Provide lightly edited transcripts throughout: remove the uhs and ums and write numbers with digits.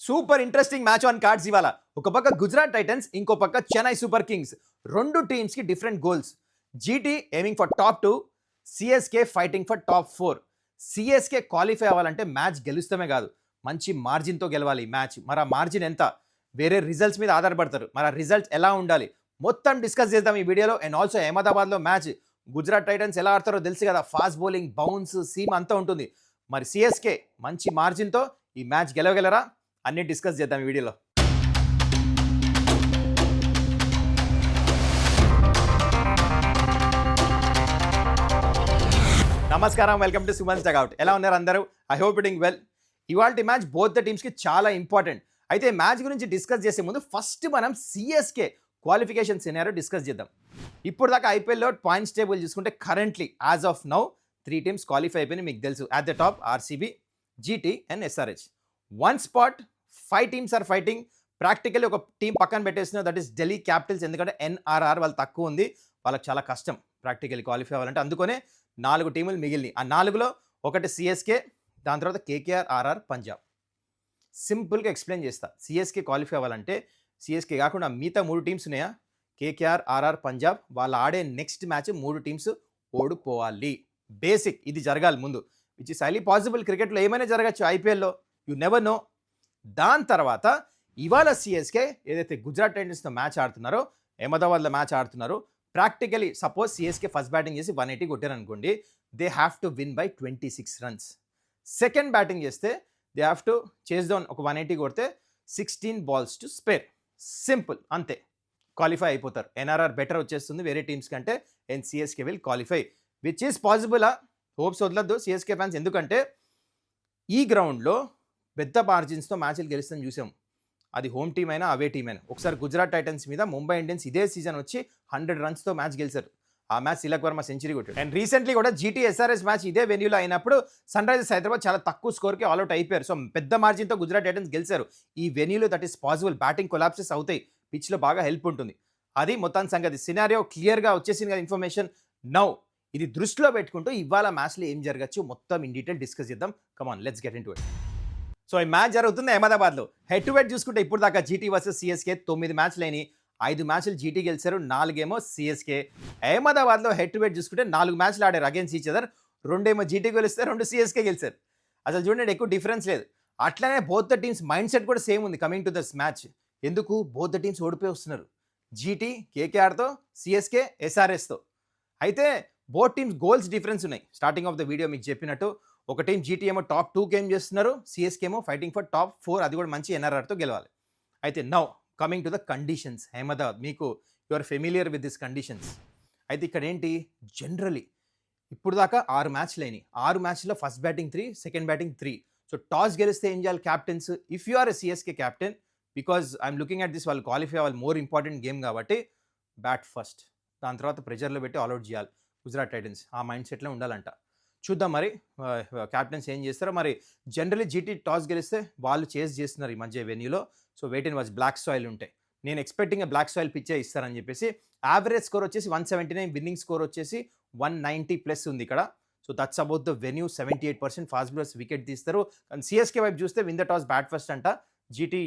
Super interesting match on cards ఇవాళ. ఒక పక్క గుజరాత్ టైటన్స్, ఇంకో పక్క చెన్నై సూపర్ కింగ్స్. రెండు టీమ్స్ కి different goals. GT aiming for top 2, CSK fighting for top 4. CSK qualify అవ్వాలంటే మ్యాచ్ గెలుస్తమే కాదు, మంచి మార్జిన్తో గెలవాలి ఈ మ్యాచ్. మరి ఆ మార్జిన్ ఎంత? వేరే రిజల్ట్స్ మీద ఆధారపడతారు. మరి ఆ రిజల్ట్స్ ఎలా ఉండాలి మొత్తం డిస్కస్ చేద్దాం ఈ వీడియోలో. అండ్ ఆల్సో అహ్మదాబాద్లో మ్యాచ్. గుజరాత్ టైటన్స్ ఎలా ఆడతారో తెలుసు కదా, ఫాస్ట్ బౌలింగ్, బౌన్స్, సీమ్ అంతా ఉంటుంది. మరి సిఎస్కే మంచి మార్జిన్తో ఈ మ్యాచ్ గెలవగలరా? అన్ని డిస్కస్ చేద్దాం ఈ వీడియోలో. నమస్కారం, వెల్కమ్ టు సుమన్స్ డగౌట్. ఎలా ఉన్నారు అందరూ? I hope ఇటింగ్ well. ఇవాల్టి మ్యాచ్ బోత్ ద టీమ్స్కి చాలా ఇంపార్టెంట్. అయితే మ్యాచ్ గురించి డిస్కస్ చేసే ముందు ఫస్ట్ మనం సిఎస్కే క్వాలిఫికేషన్ సినారియో డిస్కస్ చేద్దాం. ఇప్పుడు దాకా ఐపీఎల్లో పాయింట్స్ టేబుల్ చూసుకుంటే currently as of now 3 teams qualify అయిపోయినాయి. మీకు తెలుసు, at the top RCB, GT and SRH. 1 spot 5 teams are fighting. Practically ఒక టీం పక్కన పెట్టేసిన, దట్ ఈస్ ఢిల్లీ క్యాపిటల్స్. ఎందుకంటే ఎన్ఆర్ఆర్ వాళ్ళు తక్కువ ఉంది, వాళ్ళకి చాలా కష్టం ప్రాక్టికల్లీ క్వాలిఫై అవ్వాలంటే. అందుకనే 4 టీములు మిగిలినాయి. ఆ 4లో ఒకటి సిఎస్కే, దాని తర్వాత కేకేఆర్, ఆర్ఆర్, పంజాబ్. సింపుల్గా ఎక్స్ప్లెయిన్ చేస్తా. సిఎస్కే క్వాలిఫై అవ్వాలంటే సిఎస్కే కాకుండా మిగతా 3 టీమ్స్ ఉన్నాయా, కేకేఆర్, ఆర్ఆర్, పంజాబ్, వాళ్ళు ఆడే నెక్స్ట్ మ్యాచ్ 3 టీమ్స్ ఓడిపోవాలి. బేసిక్ ఇది జరగాలి ముందు, విచ్ ఇస్ హైలీ పాసిబుల్. క్రికెట్లో ఏమైనా జరగచ్చు, ఐపీఎల్లో యూ నెవర్ నో. దాని తర్వాత ఇవాళ సిఎస్కే ఏదైతే గుజరాత్ టైటన్స్తో మ్యాచ్ ఆడుతున్నారో, అహ్మదాబాద్లో మ్యాచ్ ఆడుతున్నారో, practically suppose CSK first batting చేసి 180 కొట్టారనుకోండి, they have to win by 26 runs. Second batting చేస్తే they have to chase down, ఒక 180 కొడితే 16 balls to spare. సింపుల్, అంతే, క్వాలిఫై అయిపోతారు. ఎన్ఆర్ఆర్ బెటర్ వచ్చేస్తుంది వేరే టీమ్స్ కంటే, and CSK will qualify, which is possible. Hopes వదలద్దు సిఎస్కే ఫ్యాన్స్, ఎందుకంటే ఈ గ్రౌండ్లో పెద్ద మార్జిన్స్తో మ్యాచ్లు గెలుస్తుందని చూసాం. అది హోమ్ టీమ్ అయినా అవే టీమ్ అయినా. ఒకసారి గుజరాత్ టైటన్స్ మీద ముంబై ఇండియన్స్ ఇదే సీజన్ వచ్చి 100 runsతో మ్యాచ్ గెలిచారు. ఆ మ్యాచ్ తిలక్ వర్మ సెంచరీ కొట్టాడు. అండ్ రీసెంట్లీ కూడా జీటీ ఎస్ఆర్ఎస్ మ్యాచ్ ఇదే వెన్యూలో అయినప్పుడు సన్ రైజర్స్ హైదరాబాద్ చాలా తక్కువ స్కోర్కి ఆల్అౌట్ అయిపోయారు. సో పెద్ద మార్జిన్తో గుజరాత్ టైటన్స్ గెలిచారు. ఈ వెన్యూలో that is possible. Batting collapses అవుతాయి, పిచ్లో బాగా హెల్ప్ ఉంటుంది. అది మొత్తం సంగతి. సినారియో క్లియర్గా వచ్చేసింది కదా ఇన్ఫర్మేషన్. నౌ ఇది దృష్టిలో పెట్టుకుంటూ ఇవాళ మ్యాచ్లో ఏం జరగచ్చు మొత్తం ఇన్ డీటెయిల్ డిస్కస్ చేద్దాం. Come on, let's get into it. So ఈ మ్యాచ్ జరుగుతుంది అహ్మదాబాద్లో. హెడ్ టు హెడ్ చూసుకుంటే ఇప్పుడు దాకా జీటీ వర్సెస్ సిఎస్కే 9 మ్యాచ్లు అయినాయి. 5 మ్యాచ్లు జీటీ గెలిచారు, 4 ఏమో సిఎస్కే. అహ్మదాబాద్లో హెడ్ టు హెడ్ చూసుకుంటే 4 మ్యాచ్లు ఆడారు అగేన్స్ ఈచ్ అదర్. 2 ఏమో జీటీ గెలిస్తే 2 సిఎస్కే గెలిచారు. అసలు చూడండి, ఎక్కువ డిఫరెన్స్ లేదు. అట్లనే both the teams mindset కూడా సేమ్ ఉంది కమింగ్ టు దిస్ మ్యాచ్. ఎందుకు? బోత్ ద టీమ్స్ ఓడిపోయి వస్తున్నారు. జీటీ కేకేఆర్తో, సిఎస్కే ఎస్ఆర్ఎస్తో. అయితే బోత్ టీమ్స్ గోల్స్ డిఫరెన్స్ ఉన్నాయి. స్టార్టింగ్ ఆఫ్ ద వీడియో మీకు చెప్పినట్టు, ఒక టీం జీటీ ఏమో టాప్ 2 గేమ్ చేస్తున్నారు, సిఎస్కే ఏమో ఫైటింగ్ ఫర్ టాప్ 4, అది కూడా మంచి ఎన్ఆర్ఆర్తో గెలవాలి. అయితే now coming to the conditions. Ahmedabad, మీకు you are familiar with this conditions. అయితే ఇక్కడ ఏంటి, జనరలీ ఇప్పుడు దాకా 6 మ్యాచ్లు అయినాయి. 6 మ్యాచ్లో first batting 3, second batting 3. So toss గెలిస్తే ఏం చేయాలి captains? If you are a CSK captain, because I'm looking at this, వాళ్ళు క్వాలిఫై అవ్వాలి, మోర్ ఇంపార్టెంట్ గేమ్ కాబట్టి బ్యాట్ ఫస్ట్, దాని తర్వాత ప్రెజర్లో పెట్టి ఆల్అౌట్ చేయాలి గుజరాత్ టైటన్స్. ఆ మైండ్ సెట్లో ఉండాలంట. చూద్దాం మరి క్యాప్టెన్స్ ఏం చేస్తారో. మరి జనరలీ జీటీ టాస్ గెలిస్తే వాళ్ళు చేస్ చేస్తున్నారు ఈ మధ్య వెన్యూలో. So wait and watch. Black soil ఉంటాయి, నేను ఎక్స్పెక్టింగ్ బ్లాక్ సాయిల్ పిచ్చే ఇస్తారని చెప్పేసి. యావరేజ్ స్కోర్ వచ్చేసి 179, విన్నింగ్ స్కోర్ వచ్చేసి 190+ ఉంది ఇక్కడ. So that's about the venue. 78% fast bowlers wicket తీస్తారు. కానీ సిఎస్కే వైపు చూస్తే win the toss bat first అంట. GT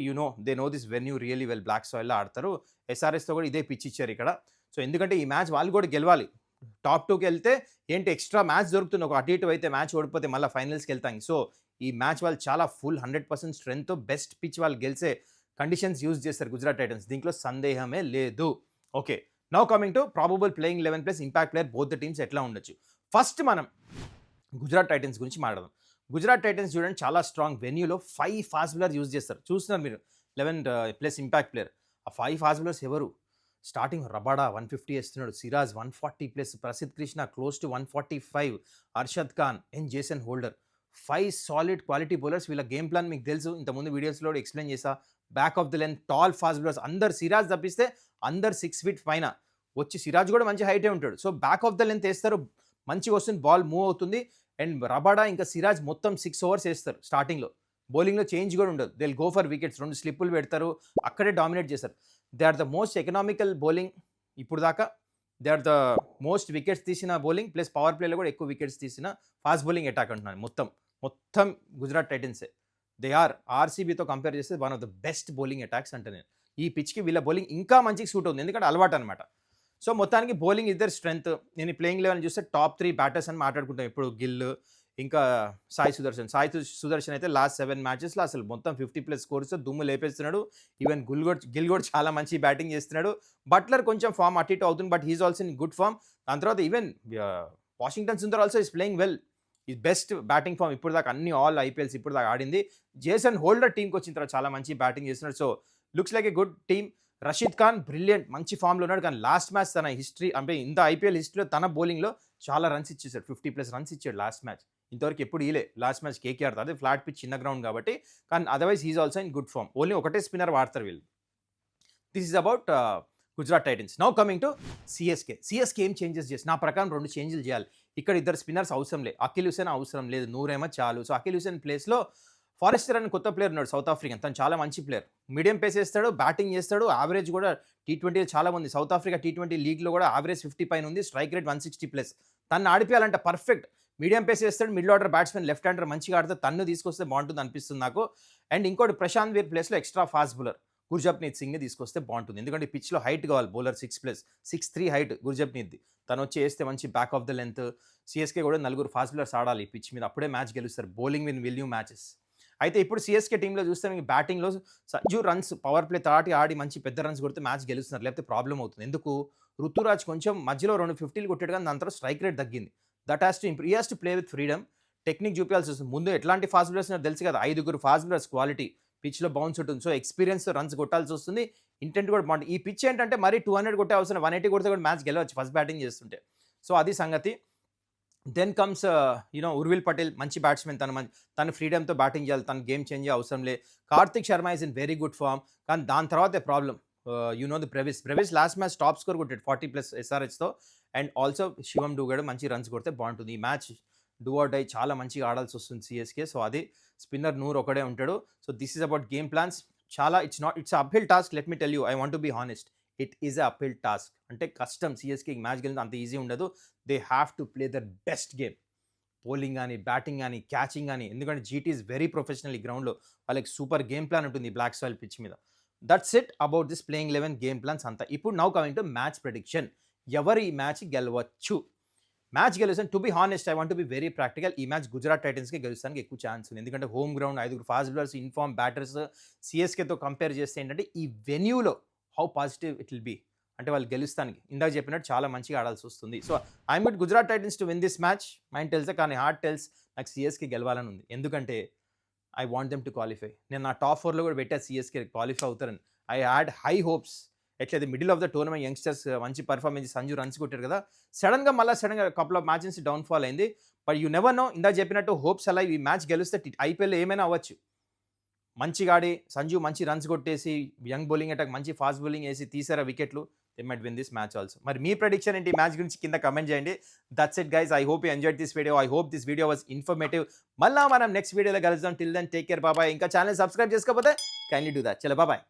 they know this venue really well, black సాయిల్లో ఆడతారు. ఎస్ఆర్ఎస్తో కూడా ఇదే పిచ్ ఇచ్చారు ఇక్కడ. సో ఎందుకంటే ఈ మ్యాచ్ వాళ్ళు కూడా గెలవాలి. టాప్ 2కి వెళ్తే ఏంటి ఎక్స్ట్రా మ్యాచ్ దొరుకుతుంది. ఒక అటు ఇటు అయితే మ్యాచ్ ఓడిపోతే మళ్ళీ ఫైనల్స్కి వెళ్తాం. సో ఈ మ్యాచ్ వాళ్ళు చాలా ఫుల్ 100% స్ట్రెంగ్త్, బెస్ట్ పిచ్ వాళ్ళు గెలిచే కండిషన్స్ యూజ్ చేస్తారు గుజరాత్ టైటన్స్, దీంట్లో సందేహమే లేదు. Okay, now coming to probable playing 11 plus impact player both the teams ఎట్లా ఉండొచ్చు. ఫస్ట్ మనం గుజరాత్ టైటన్స్ గురించి మాట్లాడదాం. గుజరాత్ టైటన్స్ చూడండి, చాలా స్ట్రాంగ్ వెన్యూలో 5 ఫాస్ట్ బౌలర్ యూజ్ చేస్తారు. చూస్తున్నారు మీరు, 11 ప్లస్ ఇంపాక్ట్ ప్లేయర్. ఆ 5 ఫాస్ట్ బౌలర్స్ ఎవరు? స్టార్టింగ్ రబాడా 150 వేస్తున్నాడు, Siraj 140+, Prasidh Krishna close to 145, Arshad Khan and Jason holder. 5 solid quality bowlers. వీళ్ళ గేమ్ ప్లాన్ మీకు తెలుసు, ఇంతకుముందు వీడియోస్లో ఎక్స్ప్లెయిన్ చేసా. Back of the length tall fast bowlers. అందరు సిరాజ్ తప్పిస్తే అందరు 6 feet పైన వచ్చి, సిరాజ్ కూడా మంచి హైటే ఉంటాడు. So back of the length వేస్తారు, మంచిగా వస్తుంది, బాల్ మూవ్ అవుతుంది. అండ్ రబాడా ఇంకా సిరాజ్ మొత్తం 6 overs వేస్తారు స్టార్టింగ్లో. బౌలింగ్లో చేంజ్ కూడా ఉండదు. They will go for wickets. 2 స్లిప్పులు పెడతారు, అక్కడే డామినేట్ చేస్తారు. They are the most economical bowling ఇప్పుడు దాకా. They are the most wickets తీసిన బౌలింగ్, ప్లస్ పవర్ ప్లేలో కూడా ఎక్కువ వికెట్స్ తీసిన ఫాస్ట్ బౌలింగ్ అటాక్ అంటున్నాను. మొత్తం గుజరాత్ టైటన్సే. దే ఆర్ ఆర్సీబీతో కంపేర్ చేస్తే one of the best bowling attacks అంటే నేను ఈ పిచ్కి వీళ్ళ బౌలింగ్ ఇంకా మంచిగా సూట్ అవుతుంది ఎందుకంటే అలవాటు అనమాట. సో మొత్తానికి బౌలింగ్ ఇద్దరు స్ట్రెంత్. నేను ప్లేయింగ్ లెవెన్ చూస్తే టాప్ 3 బ్యాటర్స్ అని మాట్లాడుకుంటాం ఇప్పుడు. గిల్, ఇంకా సాయి సుదర్శన్ అయితే లాస్ట్ 7 మ్యాచెస్లో అసలు మొత్తం 50+ స్కోర్స్తో దుమ్ము లేపేస్తున్నాడు. ఈవెన్ గిల్ కూడా చాలా మంచి బ్యాటింగ్ చేస్తున్నాడు. బట్లర్ కొంచెం ఫామ్ అటు ఇటు అవుతుంది, but he's also in good form. దాని తర్వాత even Washington Sundar also is playing well. ఈ బెస్ట్ బ్యాటింగ్ ఫామ్ ఇప్పుడు దాకా అన్ని ఆల్ ఐపీఎల్స్ ఇప్పుడు దాకా ఆడింది. జేసన్ హోల్డర్ టీంకి వచ్చిన తర్వాత చాలా మంచి బ్యాటింగ్ చేస్తున్నాడు. So looks like a good team. Rashid Khan brilliant, మంచి ఫామ్లో ఉన్నాడు. కానీ లాస్ట్ మ్యాచ్ తన హిస్టరీ అంటే ఇంత ఐపీఎల్ హిస్టరీలో తన బౌలింగ్లో చాలా రన్స్ ఇచ్చేసాడు. 50+ రన్స్ ఇచ్చాడు లాస్ట్ మ్యాచ్. ఇంతవరకు ఎప్పుడు ఇలే. లాస్ట్ మ్యాచ్ కేకేఆర్ అదే ఫ్లాట్ పిచ్ చిన్న గ్రౌండ్ కాబట్టి. కానీ otherwise he's also in good form. Only ఒకటే స్పిన్నర్ వాడతారు వీళ్ళు. This is about Gujarat titans. Now coming to CSK ఏం చేంజెస్ చేసి నా ప్రకారం 2 చేంజ్లు చేయాలి. ఇక్కడ ఇద్దరు స్పిన్నర్స్ అవసరం లేదు. అఖిల్ హుసేన్ అవసరం లేదు, నూరేమో చాలు. సో అఖిల్ హుసేన్ ప్లేస్లో ఫారెస్టర్ అని కొత్త ప్లేయర్ ఉన్నాడు, సౌత్ ఆఫ్రికన్. తను చాలా మంచి ప్లేయర్, మీడియం పేస్ వేస్తాడు, బ్యాటింగ్ చేస్తాడు. యావరేజ్ కూడా T20 చాలా మంది సౌత్ ఆఫ్రికా T20 లీగ్లో కూడా యావరేజ్ 50 పైన ఉంది, స్ట్రైక్ రేట్ 160+. తను ఆడిపోయాలంటే పర్ఫెక్ట్. మీడియం పేస్ వేస్తాడు, middle order batsmen, left hander మంచిగా ఆడితే తన్ను తీసుకొస్తే బాగుంటుంది అనిపిస్తుంది నాకు. అండ్ ఇంకోటి ప్రశాంత్ వీర్ ప్లేస్లో ఎక్స్ట్రా ఫాస్ట్ బౌలర్ గుర్జప్నీత్ సింగ్ని తీసుకొస్తే బాగుంటుంది. ఎందుకంటే పిచ్లో హైట్ కావాలి, బౌలర్ 6+, 6'3" హైట్ గుర్జప్నీత్ది. తను వచ్చి వేస్తే మంచి back of the length. CSK కూడా 4 ఫాస్ట్ బౌలర్స్ ఆడాలి ఈ పిచ్ మీద, అప్పుడే మ్యాచ్ గెలుస్తారు. Bowling will you matches. అయితే ఇప్పుడు సిఎస్కే టీంలో చూస్తే మీకు బ్యాటింగ్లో సంజు రన్స్ పవర్ ప్లే తాటి ఆడి మంచి పెద్ద రన్స్ కొడితే మ్యాచ్ గెలుస్తున్నారు, లేకపోతే ప్రాబ్లం అవుతుంది. ఎందుకు? ఋతురాజ్ కొంచెం మధ్యలో 2 50లు కొట్టాడు, కానీ దాని తర్వాత స్ట్రైక్ రేట్ తగ్గింది. That has to improve. He has to play with freedom. Technique చూపించాల్సి వస్తుంది. ముందు ఎట్లాంటి ఫాస్ట్ బౌలర్స్ తెలుసు కదా, 5 ఫాస్ట్ బౌలర్స్ క్వాలిటీ. పిచ్లో బౌన్స్ ఉంటుంది, సో ఎక్స్పీరియన్స్ రన్స్ కొట్టాల్సి వస్తుంది. ఇంటెంట్ కూడా బాగుంటుంది. ఈ పిచ్ ఏంటంటే మరీ 200 కొట్టే అవసరం, 180 కొడితే కూడా మ్యాచ్ గెలవచ్చు ఫస్ట్ బ్యాటింగ్ చేస్తుంటే. సో అది సంగతి. దెన్ కమ్స్ ఉర్విల్ పటేల్, మంచి బ్యాట్స్మెన్. తన ఫ్రీడమ్తో బ్యాటింగ్ చేయాలి, తన గేమ్ చేంజ్ అవసరం లే. Karthik Sharma is in very good form. కానీ దాని తర్వాత problem the Brevis last match top score కొట్టాడు 40+ SRHతో. అండ్ ఆల్సో శివం డూగాడు మంచి రన్స్ కొడితే బాగుంటుంది. ఈ మ్యాచ్ డూ ఆర్ డై, చాలా మంచిగా ఆడాల్సి వస్తుంది సిఎస్కే. సో అది స్పిన్నర్ నూర్ ఒకడే ఉంటాడు. So this is about game plans. చాలా it's uphill task. Let me tell you, I want to be honest, it is a uphill task. అంటే కష్టం. సిఎస్కే మ్యాచ్ గెలింది అంత ఈజీ ఉండదు. They have to play their best game. Bowling కానీ, batting కానీ, catching కానీ. ఎందుకంటే జీటీ ఈజ్ వెరీ ప్రొఫెషనల్. ఈ గ్రౌండ్లో వాళ్ళకి సూపర్ గేమ్ ప్లాన్ ఉంటుంది బ్లాక్ సాయిల్ పిచ్ మీద. That's it about this playing 11 game plans అంతా. ఇప్పుడు now coming to match prediction. ఎవరు ఈ మ్యాచ్ గెలవచ్చు? మ్యాచ్ గెలుస్తాను. To be honest, I want to be very practical. ఈ మ్యాచ్ గుజరాత్ టైటన్స్కి గెలుస్తానికి ఎక్కువ ఛాన్స్ ఉంది. ఎందుకంటే home ground, 5 fast bowlers, in form batters. సిఎస్కేతో కంపేర్ చేస్తే ఏంటంటే ఈ వెన్యూలో how positive it will be, అంటే వాళ్ళు గెలుస్తానికి ఇందాక చెప్పినట్టు చాలా మంచిగా ఆడాల్సి వస్తుంది. So I'm with Gujarat Titans to win this match. Mind tells, కానీ హార్ట్ టెల్స్ నాకు సిఎస్కే గెలవాలని ఉంది. ఎందుకంటే I want them to qualify. నేను నా టాప్ 4లో కూడా పెట్టా సిఎస్కే క్వాలిఫై అవుతారని. I had high hopes. ఎట్లయితే middle of the tournament youngsters మంచి పర్ఫార్మెన్స్, సంజు రన్స్ కొట్టారు కదా, సడన్గా కపుల్ ఆఫ్ మ్యాచెస్ డౌన్ఫాల్ అయింది. But you never know. ఇందాక చెప్పినట్టు హోప్స్ అలా ఈ మ్యాచ్ గెలిస్తే ఐపీఎల్ ఏమైనా అవ్వచ్చు. మంచిగా ఆడి సంజు మంచి రన్స్ కొట్టేసి, యంగ్ బౌలింగ్ అటాక్ మంచి ఫాస్ట్ బౌలింగ్ వేసి తీసారా వికెట్లు, they might win this match also. మరి మీ ప్రెడిక్షన్ ఏంటి ఈ మ్యాచ్ గురించి కింద కమెంట్ చేయండి. That's it guys. I hope you enjoyed this video. I hope this video was informative. మళ్ళీ మనం నెక్స్ట్ వీడియోలో కలుద్దాం. టిల్ దెన్ టేక్ కేర్, బాబాయ్. ఇంకా ఛానల్ సబ్స్క్రైబ్ చేసుకోకపోతే కైండ్లీ డూ దట్. చలో బాబాయ్.